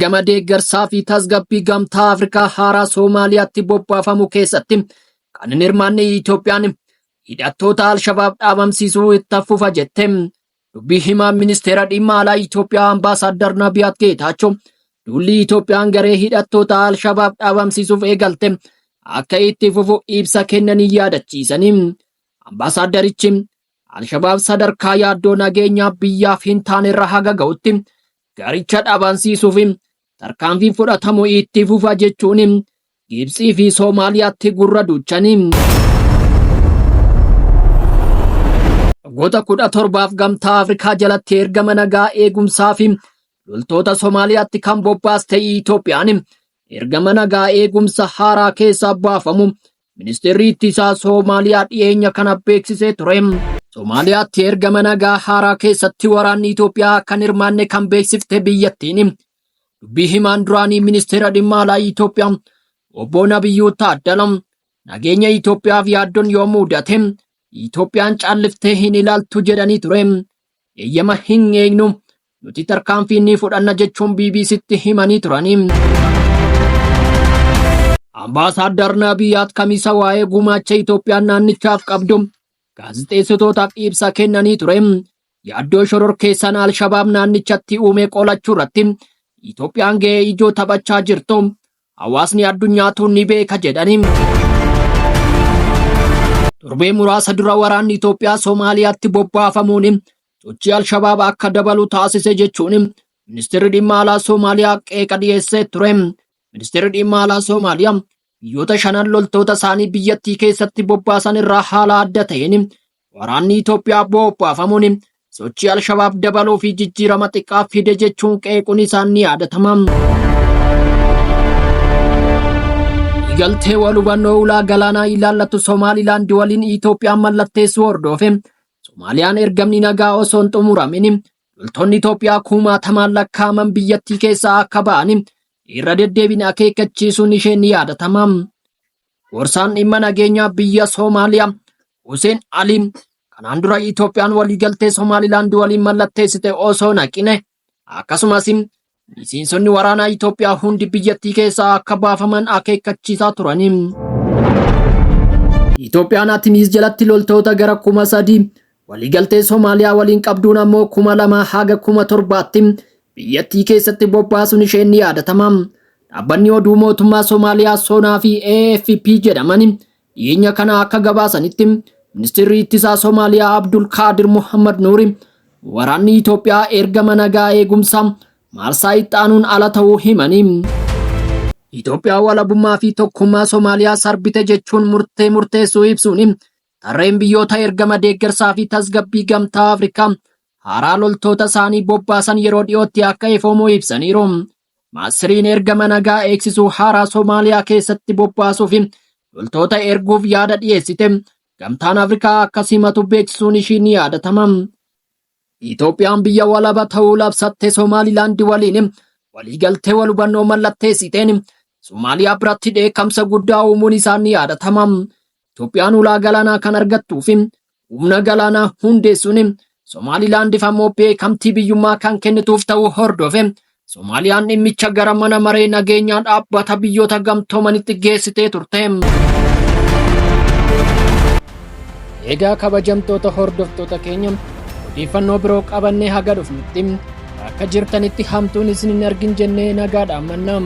ergama deeggarsaa fi tasgabbii gamtaa Afrikaa haaraa Soomaaliyaatti bobbaafamu keessatti kan hin hirmaanne Itoophiyaan hidhattoota Alshabaab dhaabamsiisuu itti fufa jette. Dubbii himaa ministeera dhimma alaa Itoophiyaa Ambaasaadder Nabiyaat Geetaachoo duulli Itoophiyaan garee hidhattoota Alshabaab dhaabamsiisuuf eegalte akka itti fufu ibsa kennanii yaadachiisanii. Ambaasadderichi Alshabaab sadarkaa yaaddoo nageenyaa biyyaaf hin taane irra haga ga'utti garicha dhaabamsiisuuf tarkaanfii fudhatamu itti fufa jechuun Gibxii fi Soomaaliyaatti gurra duuchanii. Waggoota 17 gamtaa Afrikaa jalatti ergama nagaa eegumsaa fi loltoota Soomaaliyaatti kan bobbaaste Itoophiyaan ergama nagaa eegumsa haaraa keessaa baafamu ministeerri ittisaa Soomaaliyaa dhiyeenya kana beeksisee ture. Soomaaliyaatti ergama nagaa haaraa keessatti waraanni Itoophiyaa kan hirmaanne kan beeksifte biyyattiin dubbii himaan duraanii ministeera dhimma alaa Itoophiyaa obbo Nabiyyuu Taaddalam nageenya Itoophiyaaf yaaddoon yoo mudate Itoophiyaan calliftee hin ilaaltu jedhanii ture. Eeyyama hin eegnu nuti tarkaanfii ni fudhanna jechuun BBCtti himanii turanii. Ambaasaadder Nabiyaat kamisa waa'ee gumaacha Itoophiyaan naannichaaf qabdu gaazexeessitootaaf ibsa kennanii ture. Yaaddoo shororkeessaan Alshabaab naannichatti uume qolachuu irratti Itoophiyaan ga'ee ijoo taphachaa jirtu hawaasni addunyaatu ni beeka jedhanii. Torbee muraasa dura waraanni Itoophiyaa Soomaaliyaatti bobbaafamuun sochii Alshabaab akka dabalu taasise jechuun ministeerri dhimma alaa Soomaaliyaa qeeqa dhiyeessee ture. Ministeerri dhimma alaa Soomaaliyaa biyyoota 5 loltoota isaanii biyyattii keessatti bobbaasan irraa haala adda ta'een waraanni Itoophiyaa bobbaafamuun sochii Alshabaab dabaluu fi jijjiirama xiqqaa fide jechuun qeequun isaan ni yaadatama. Galtee wal hubannoo ulaa galaanaa ilaallatu Somaalilaand waliin Itoophiyaan mallatteessuu hordofe Soomaaliyaan ergamni nagaa osoo hin xumuramin loltoonni Itoophiyaa kumaatamaan lakkaa'aman biyyattii keessaa akka ba'an irra deddeebiin akeekkachiisuun isheen ni yaadatama. Gorsaan dhimma nageenyaa biyya Soomaaliyaa Hussein Ali kanaan dura Itoophiyaan waliigaltee Somaalilaand waliin mallatteessite osoo naqine akkasumas miseensonni waraanaa Itoophiyaa hundi biyyattii keessaa akka baafaman akeekkachiisaa turanii. Itoophiyaan Atimis jalatti loltoota gara 3,000 waliigaltee Soomaaliyaa waliin qabduun ammoo 2,000 haga 7,000 biyyattii keessatti bobbaasuun isheen ni yaadatama. Dhaabbanni oduu mootummaa Soomaaliyaa Soonaa fi AFP jedhaman dhiyeenya kana akka gabaasanitti ministeerri ittisaa Soomaaliyaa Abdul Qaadir Muhammad Nuuri waraanni Itoophiyaa ergama nagaa eegumsaa Marsaa ittaanuun ala ta'uu himanii. Itoophiyaa walabummaa fi tokkummaa Soomaaliyaa sarbite jechuun murteessuu ibsuun tarreen biyyoota ergama deeggarsaa fi tasgabbii gamtaa Afrikaa haaraa loltoota isaanii bobbaasan yeroo dhiyootti akka ifoomu ibsaniiru. Masriin ergama nagaa eegsisuu haaraa Soomaaliyaa keessatti bobbaasuuf loltoota erguuf yaada dhiyeessite gamtaan Afrikaa akka simatu beeksisuun ishii ni yaadatama. Itoophiyaan biyya walaba ta'uu labsatte Somaalilaand waliin waliigaltee wal hubannoo mallatteessiteen Somaaliyaa biratti dheekkamsa guddaa uumuun isaan ni yaadatama. Itoophiyaan ulaa galaanaa kan argattuu fi humna galaanaa hundeessuun Somaalilaandiif ammoo beekamtii biyyummaa kan kennituuf ta'uu hordofe Soomaaliyaan dhimmicha gara mana maree nageenyaa dhaabbata biyyoota gamtoomanitti geessitee turte. Egaa kabajamtoota hordoftoota keenya odeeffannoo biroo qabannee haga dhufnutti akka jirtanitti hamtuun isin hin argin jennee nagaadhaan mannaa.